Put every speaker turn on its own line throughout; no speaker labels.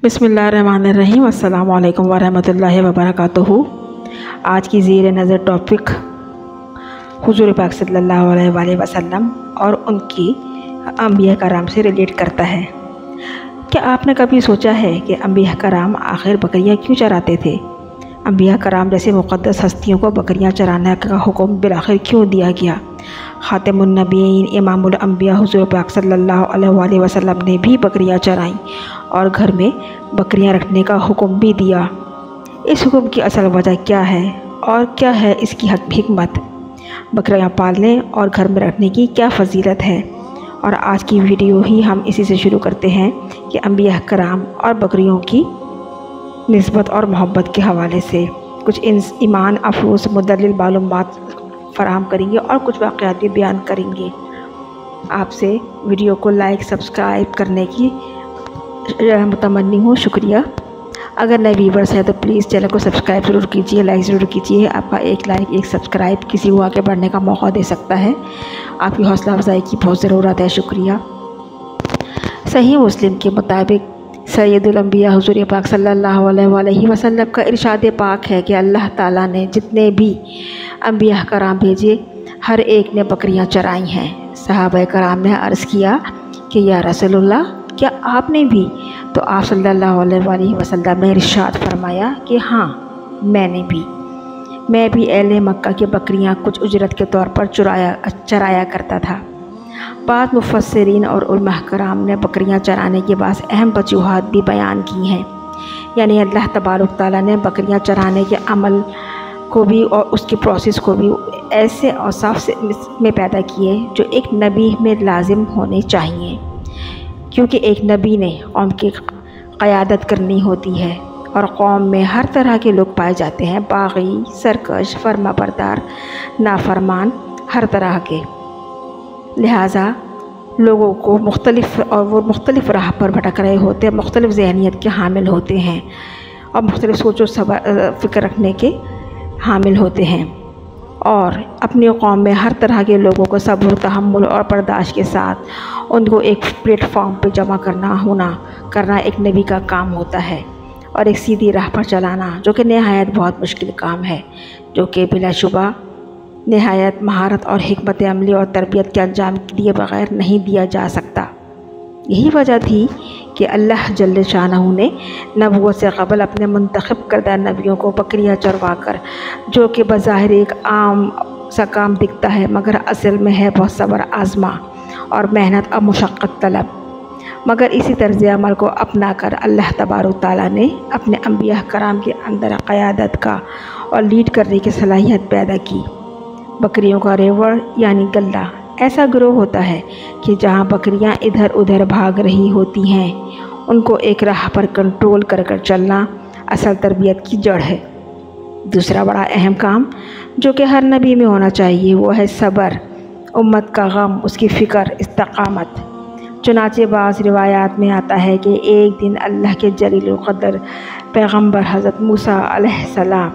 बिस्मिल्लाहिर्रहमानिर्रहीम। अस्सलामु अलैकुम वरहमतुल्लाहि वबरकातुहू। आज की ज़ेर नज़र टॉपिक हुज़ूर पाक सल्लल्लाहु अलैहि वसल्लम और उनकी अंबिया कराम से रिलेट करता है। क्या आपने कभी सोचा है कि अंबिया कराम आखिर बकरियां क्यों चराते थे? अंबिया कराम जैसे मुक़द्दस हस्तियों को बकरियां चराने का हुक्म बिलाखिर क्यों दिया गया? ख़ातिमुन नबीयीन इमामुल अंबिया हुज़ूर पाक सल्लल्लाहु अलैहि वसल्लम ने भी बकरियां चराईं और घर में बकरियां रखने का हुक्म भी दिया। इस हुक्म की असल वजह क्या है और क्या है इसकी हिकमत? बकरियां पालने और घर में रखने की क्या फ़जीलत है? और आज की वीडियो ही हम इसी से शुरू करते हैं कि अंबिया कराम और बकरियों की निस्बत और मोहब्बत के हवाले से कुछ ईमान अफरोज़ मुदल्लिल मालूमात फ़राहम करेंगे और कुछ वाक़यात भी बयान करेंगे। आपसे वीडियो को लाइक सब्सक्राइब करने की मुतमन्नी हूँ, शुक्रिया। अगर नए व्यूवर्स हैं तो प्लीज़ चैनल को सब्सक्राइब ज़रूर कीजिए, लाइक ज़रूर कीजिए। आपका एक लाइक एक सब्सक्राइब किसी को आगे बढ़ने का मौका दे सकता है। आपकी हौसला अफजाई की बहुत ज़रूरत है, शुक्रिया। सही मुस्लिम के मुताबिक सैयदुल अंबिया हुज़ूर पाक सल्लल्लाहु अलैहि वसल्लम का इरशाद पाक है कि अल्लाह ताला ने जितने भी अंबिया कराम भेजे हर एक ने बकरियां चराई हैं। सहाबा कराम ने अर्ज़ किया कि या रसूलुल्लाह, क्या आपने भी? तो आप सल्लल्लाहु अलैहि वसल्लम ने इरशाद फरमाया कि हाँ, मैं भी अहले मक्का की बकरियां कुछ उजरत के तौर पर चराया करता था। बाद मुफस्सिरीन और उलमा कराम ने बकरियां चराने के बाद अहम वजूहात भी बयान की हैं। यानी अल्लाह तबारक तआला ने बकरियां चराने के अमल को भी और उसकी प्रोसेस को भी ऐसे औसाफ में पैदा किए जो एक नबी में लाजिम होने चाहिए, क्योंकि एक नबी ने कौम की क़यादत करनी होती है और कौम में हर तरह के लोग पाए जाते हैं, बाग़ी, सरकश, फरमाबरदार, नाफरमान, हर तरह के। लिहाजा लोगों को मुख्तलिफ़ राह पर भटक रहे होते हैं, मुख्तलिफ़ ज़हनियत के हामिल होते हैं और मुख्तलिफ़ सोचो फ़िक्र रखने के हामिल होते हैं और अपनी कौम में हर तरह के लोगों को सब्र, तहम्मुल और बर्दाश्त के साथ उनको एक प्लेटफॉर्म पर जमा करना एक नबी का काम होता है और एक सीधी राह पर चलाना, जो कि नहायत बहुत मुश्किल काम है, जो कि बिलाशुबा नहायत महारत और हिकमत अमली और तरबियत के अंजाम दिए बग़ैर नहीं दिया जा सकता। यही वजह थी कि अल्लाह जल्ल शानहू ने नबूवत से क़बल अपने मुंतखब करदा नबियों को बकरियां चरवाकर, जो कि बज़ाहिर एक आम सा काम दिखता है मगर असल में है बहुत सब्र आज़मा और मेहनत और मुशक्क़त तलब, मगर इसी तर्ज़ अमल को अपना कर अल्लाह तबारक तआला ने अपने अंबिया कराम के अंदर क़यादत का और लीड करने की सलाहियत पैदा की। बकरियों का रेवड़ यानी गल्ला ऐसा गिरोह होता है कि जहाँ बकरियाँ इधर उधर भाग रही होती हैं, उनको एक राह पर कंट्रोल कर चलना असल तरबियत की जड़ है। दूसरा बड़ा अहम काम जो कि हर नबी में होना चाहिए वो है सब्र, उम्मत का गम, उसकी फ़िक्र, इस्तक़ामत। चुनाचे बाज़ रिवायात में आता है कि एक दिन अल्लाह के जलील क़द्र पैगम्बर हज़रत मूसा अलैहिस्सलाम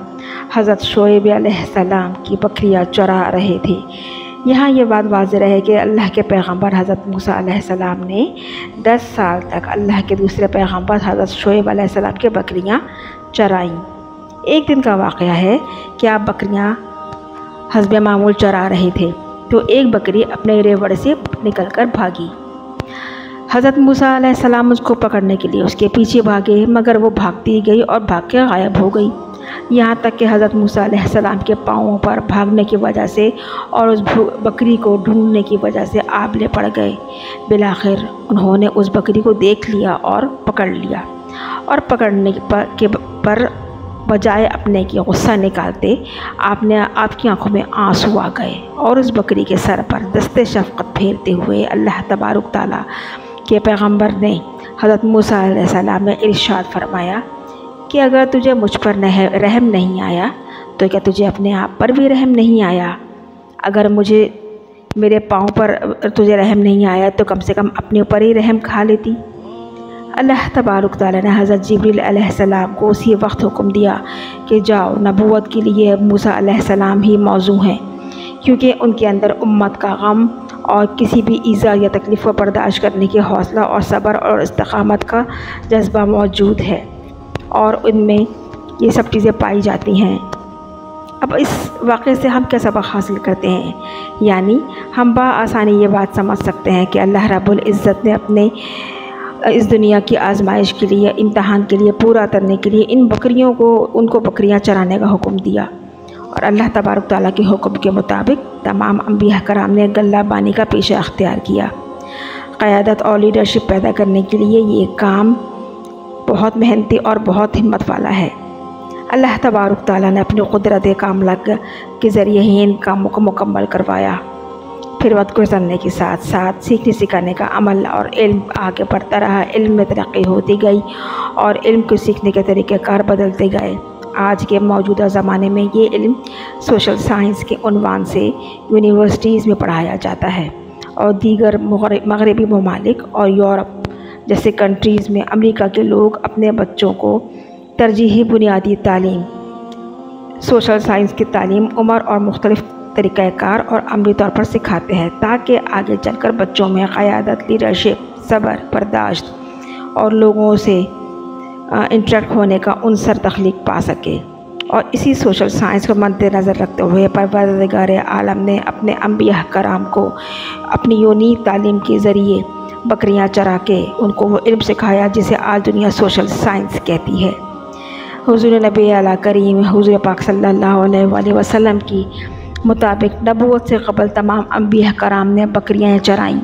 हज़रत शोएब अलैहिस्सलाम की बकरियां चरा रहे थे। यहाँ ये बात वाज़ेह है कि अल्लाह के पैगम्बर हज़रत मूसा अलैहिस्सलाम ने 10 साल तक अल्लाह के दूसरे पैगम्बर हज़रत शोएब अलैहिस्सलाम की बकरियां चराईं। एक दिन का वाक़या है कि आप बकरियां हस्ब मामूल चरा रहे थे तो एक बकरी अपने रेवड़ से निकल कर भागी। हज़रत मूसा अलैहिस्सलाम उसको पकड़ने के लिए उसके पीछे भागे, मगर वो भागती गई और भाग के गायब हो गई। यहाँ तक कि हज़रत मूसा अलैहिस्सलाम के पाँवों पर भागने की वजह से और उस बकरी को ढूंढने की वजह से आबले पड़ गए। बिलाखिर उन्होंने उस बकरी को देख लिया और पकड़ लिया और पकड़ने पर बजाय अपने की गुस्सा निकालते आपकी आंखों में आंसू आ गए और उस बकरी के सर पर दस्ते शफ़क़त फेरते हुए अल्लाह तबारक तआला के पैगम्बर ने हज़रत मूसा अलैहिस्सलाम ने इरशाद फरमाया कि अगर तुझे मुझ पर रहम नहीं आया तो क्या तुझे अपने आप पर भी रहम नहीं आया? अगर मेरे पाँव पर तुझे रहम नहीं आया तो कम से कम अपने ऊपर ही रहम खा लेती। अल्लाह तबारक तआला ने हज़रत जिब्रील अलैहिस्सलाम को उसी वक्त हुक्म दिया कि जाओ, नबूवत के लिए मूसा अलैहिस्सलाम ही मौजू हैं, क्योंकि उनके अंदर उम्मत का गम और किसी भी ईज़ा या तकलीफ़ को बर्दाश्त करने की हौसला और सब्र और इस्तिक़ामत का जज्बा मौजूद है, और उनमें ये सब चीज़ें पाई जाती हैं। अब इस वाक़े से हम क्या सबक हासिल करते हैं? यानी हम बआसानी ये बात समझ सकते हैं कि अल्लाह रब्बुल इज़्ज़त ने अपने इस दुनिया की आजमाइश के लिए, इम्तहान के लिए, पूरा करने के लिए इन बकरियों को, उनको बकरियां चराने का हुक्म दिया। और अल्लाह तबारक तआला के हुक्म के मुताबिक तमाम अंबिया कराम ने गल्ला बानी का पेशा अख्तियार किया। क़यादत और लीडरशिप पैदा करने के लिए ये काम बहुत मेहनती और बहुत हिम्मत वाला है। अल्लाह तबारक तआला ने अपनी कुदरत कामला के ज़रिए ही इन कामों को मुकम्मल करवाया। फिर वक्त गुजरने के साथ साथ सीखने सिखाने का अमल और इल्म आगे बढ़ता रहा। इल्म में तरक्की होती गई और इल्म को सीखने के तरीक़ेकार बदलते गए। आज के मौजूदा ज़माने में ये इल्म सोशल साइंस के उन्वान से यूनिवर्सिटीज़ में पढ़ाया जाता है और दीगर मगरबी ममालिक और यूरोप जैसे कंट्रीज़ में अमेरिका के लोग अपने बच्चों को तरजीही बुनियादी तालीम, सोशल साइंस की तालीम उम्र और मुख्तलिफ़ तरीक़ाकार और अमली तौर पर सिखाते हैं, ताकि आगे चलकर बच्चों में क़यादत, लीडरशिप, सब्र, बर्दाश्त और लोगों से इंटरेक्ट होने का उनसर तख्लीक पा सके। और इसी सोशल साइंस को मद्देनज़र रखते हुए परवरदिगार आलम ने अपने अंबिया कराम को अपनी यूनीक तालीम के ज़रिए बकरियां चरा के उनको वो इल्म सिखाया जिसे आज दुनिया सोशल साइंस कहती है। हुज़ूर नबी आला करीम हुज़ूर पाक सल्लल्लाहु अलैहि वसल्लम की मुताबिक नबूवत से क़बल तमाम अंबिया कराम ने बकरियां चराईं।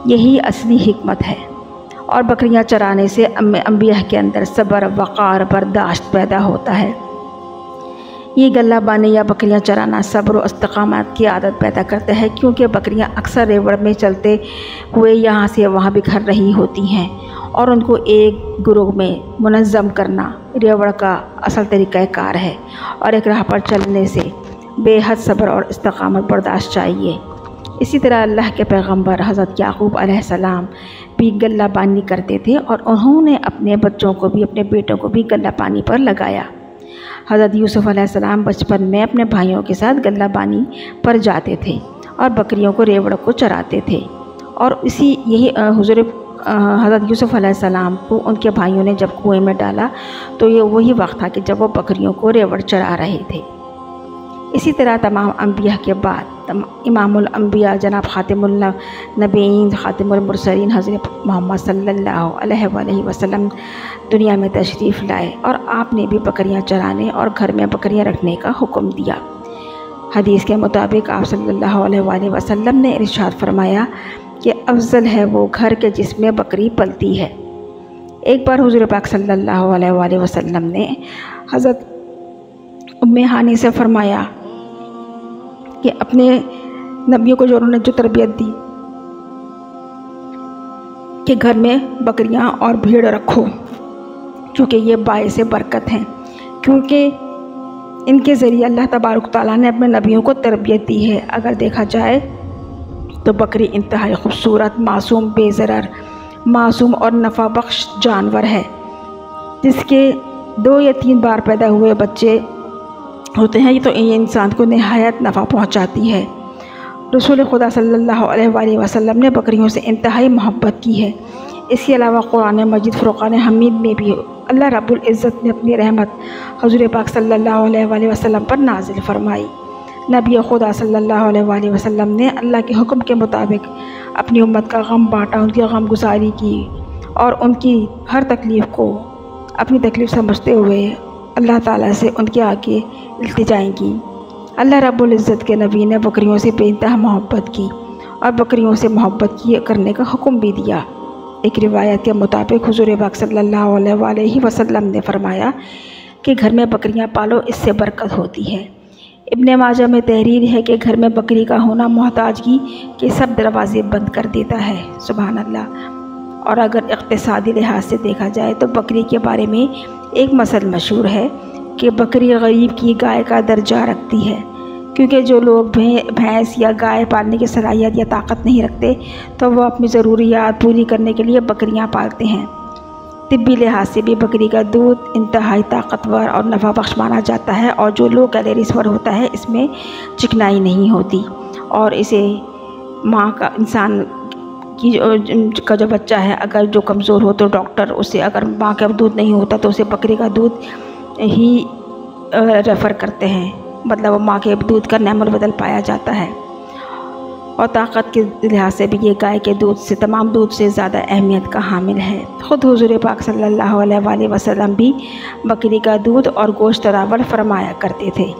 यही असली हिकमत है। और बकरियां चराने से अंबिया के अंदर सब्र, वक़ार, बर्दाश्त पैदा होता है। ये गल्ला बानी या बकरियां चराना सब्र और इस्तिक़ामत की आदत पैदा करता है, क्योंकि बकरियां अक्सर रेवड़ में चलते हुए यहाँ से वहाँ बिखर रही होती हैं और उनको एक ग्रुप में मुनज़्ज़म करना रेवड़ का असल तरीक़ाकार है। और एक राह पर चलने से बेहद सब्र और इस्तिक़ामत बर्दाश्त चाहिए। इसी तरह अल्लाह के पैगंबर हज़रत याक़ूब अलैहिस्सलाम भी गल्ला बानी करते थे और उन्होंने अपने बच्चों को भी, अपने बेटों को भी गल्ला बानी पर लगाया। हज़रत यूसुफ़ अलैहिस्सलाम बचपन में अपने भाइयों के साथ गल्ला बानी पर जाते थे और बकरियों को, रेवड़ को चराते थे। और यही हज़रत यूसुफ़ अलैहिस्सलाम को उनके भाइयों ने जब कुएं में डाला तो ये वही वक्त था कि जब वो बकरियों को रेवड़ चरा रहे थे। इसी तरह तमाम अंबिया के बाद इमामुल अंबिया जनाब ख़ातिमुल नबीयीन, ख़ातिमुल मुरसलीन हज़रत मोहम्मद सल्लल्लाहु अलैहि वसल्लम दुनिया में तशरीफ़ लाए और आपने भी बकरियां चराने और घर में बकरियां रखने का हुक्म दिया। हदीस के मुताबिक आप सल्लल्लाहु अलैहि वसल्लम ने इरशाद फरमाया कि अफजल है वो घर के जिसमें बकरी पलती है। एक बार हुज़ूर पाक सल्लल्लाहु अलैहि वसल्लम ने हज़रत उम्मे हानी से फरमाया कि अपने नबियों को जो उन्होंने जो तरबियत दी कि घर में बकरियां और भेड़ रखो, क्योंकि ये बाइस बरकत हैं, क्योंकि इनके ज़रिए अल्लाह तबारक तआला ने अपने नबियों को तरबियत दी है। अगर देखा जाए तो बकरी इंतहाई खूबसूरत, मासूम, बेज़रर, मासूम और नफ़ा बख्श जानवर है, जिसके 2 या 3 बार पैदा हुए बच्चे होते हैं तो ये इंसान को नहायत नफ़ा पहुंचाती है। रसूल खुदा सल्लल्लाहु अलैहि वसल्लम ने बकरियों से इंतहाई मोहब्बत की है। इसके अलावा कुरान मजीद फ़ुरक़ान हमीद में भी अल्लाह रब्बुल इज़्ज़त ने अपनी रहमत हुज़ूर पाक सल्लल्लाहु अलैहि वसल्लम पर नाज़िल फरमाई। नबी खुदा सल्लल्लाहु अलैहि वसल्लम ने अल्लाह के हुक्म के मुताबिक अपनी उम्मत का गम बाँटा, उनकी गम गुसारी की और उनकी हर तकलीफ़ को अपनी तकलीफ़ समझते हुए अल्लाह ताला से उनके आगे इल्तिजाएं की। अल्लाह रब्बुल इज़्ज़त के नबी ने बकरियों से बेइंतहा मोहब्बत की और बकरियों से मोहब्बत करने का हुक्म भी दिया। एक रिवायत के मुताबिक हुज़ूर पाक सल्लल्लाहु अलैहि वसल्लम ने फरमाया कि घर में बकरियां पालो, इससे बरकत होती है। इब्ने माजा में तहरीर है कि घर में बकरी का होना मोहताजगी के सब दरवाज़े बंद कर देता है। सुभान अल्लाह। और अगर इक़्तिसादी लिहाज से देखा जाए तो बकरी के बारे में एक मसल मशहूर है कि बकरी गरीब की गाय का दर्जा रखती है, क्योंकि जो लोग भैंस या गाय पालने की सलाहियत या ताकत नहीं रखते तो वह अपनी ज़रूरियात पूरी करने के लिए बकरियां पालते हैं। तिब्बी लिहाज से भी बकरी का दूध इंतहाई ताकतवर और नफ़ा बख्श माना जाता है और जो लो कैलोरीज़ पर होता है, इसमें चिकनाई नहीं होती और इसे माँ का इंसान की का जो बच्चा है अगर जो कमज़ोर हो तो डॉक्टर उसे, अगर माँ का दूध नहीं होता तो उसे बकरी का दूध ही रेफ़र करते हैं, मतलब माँ के दूध का नैमुल बदल पाया जाता है। और ताकत के लिहाज से भी ये गाय के दूध से, तमाम दूध से ज़्यादा अहमियत का हामिल है। ख़ुद हुज़ूर पाक सल्लल्लाहु अलैहि वसल्लम भी बकरी का दूध और गोश्त तनावल फरमाया करते थे।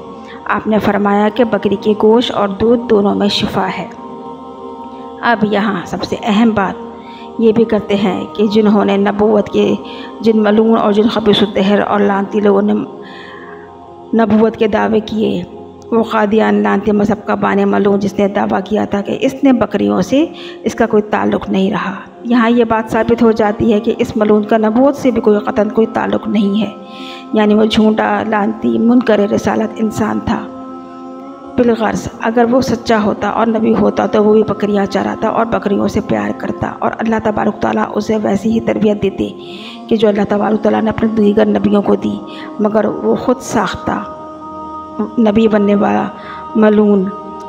आपने फरमाया कि बकरी के गोश्त और दूध दोनों में शिफा है। अब यहाँ सबसे अहम बात ये भी करते हैं कि जिन्होंने नबूवत के, जिन मलून और जिन खबीसुद्दहर और लानती लोगों ने नबूवत के दावे किए, वो कादियान लानती मज़हब का बाने मलून जिसने दावा किया था कि इसने बकरियों से इसका कोई ताल्लुक़ नहीं रहा। यहाँ ये बात साबित हो जाती है कि इस मलून का नबूवत से भी कतन कोई ताल्लुक़ नहीं है, यानी वो झूठा, लानती, मुनकर रिसालत इंसान था। बिलगर्ज़ अगर वो सच्चा होता और नबी होता तो वो भी बकरियाँ चराता और बकरियों से प्यार करता, और अल्लाह तबारक तआला उसे वैसी ही तरबियत देते कि जो अल्लाह तबारक तआला ने अपने दीगर नबियों को दी। मगर वो ख़ुद साख्ता नबी बनने वाला मलून,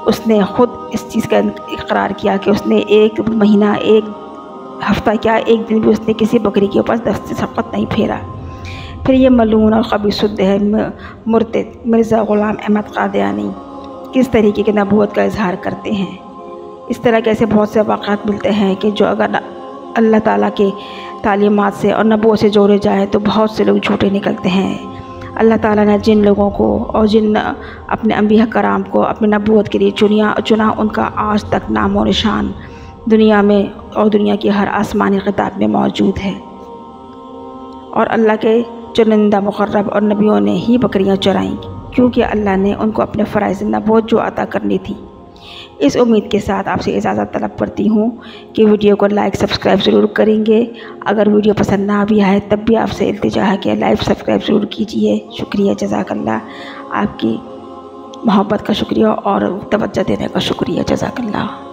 उसने ख़ुद इस चीज़ का इकरार किया कि उसने एक महीना, एक हफ़्ता क्या, एक दिन भी उसने किसी बकरी के ऊपर दस्ते शफ़क़त नहीं फेरा। फिर ये मलून और खबीसुद्दहर मुर्तद मिर्ज़ा ग़ुलाम अहमद क़ादियानी किस तरीके की नबूवत का इजहार करते हैं। इस तरह के ऐसे बहुत से वाक़ात मिलते हैं कि जो अगर अल्लाह ताला के तालीमात से और नबूवत से जोड़े जाए तो बहुत से लोग झूठे निकलते हैं। अल्लाह ताला ने जिन लोगों को और जिन अपने अंबिया कराम को अपने नबूवत के लिए चुना, उनका आज तक नाम और निशान दुनिया में और दुनिया की हर आसमानी किताब में मौजूद है। और अल्लाह के चुनिंदा मुक़र्रब और नबियों ने ही बकरियाँ चराईं, क्योंकि अल्लाह ने उनको अपने फ़राइज़ नबूवत जो अता करनी थी। इस उम्मीद के साथ आपसे इजाज़त तलब करती हूँ कि वीडियो को लाइक सब्सक्राइब ज़रूर करेंगे। अगर वीडियो पसंद ना भी आए तब भी आपसे इल्तिजा है कि लाइक सब्सक्राइब ज़रूर कीजिए। शुक्रिया, जज़ाकल्लाह। आपकी मोहब्बत का शुक्रिया और तवज्जो देने का शुक्रिया, जज़ाकल्लाह।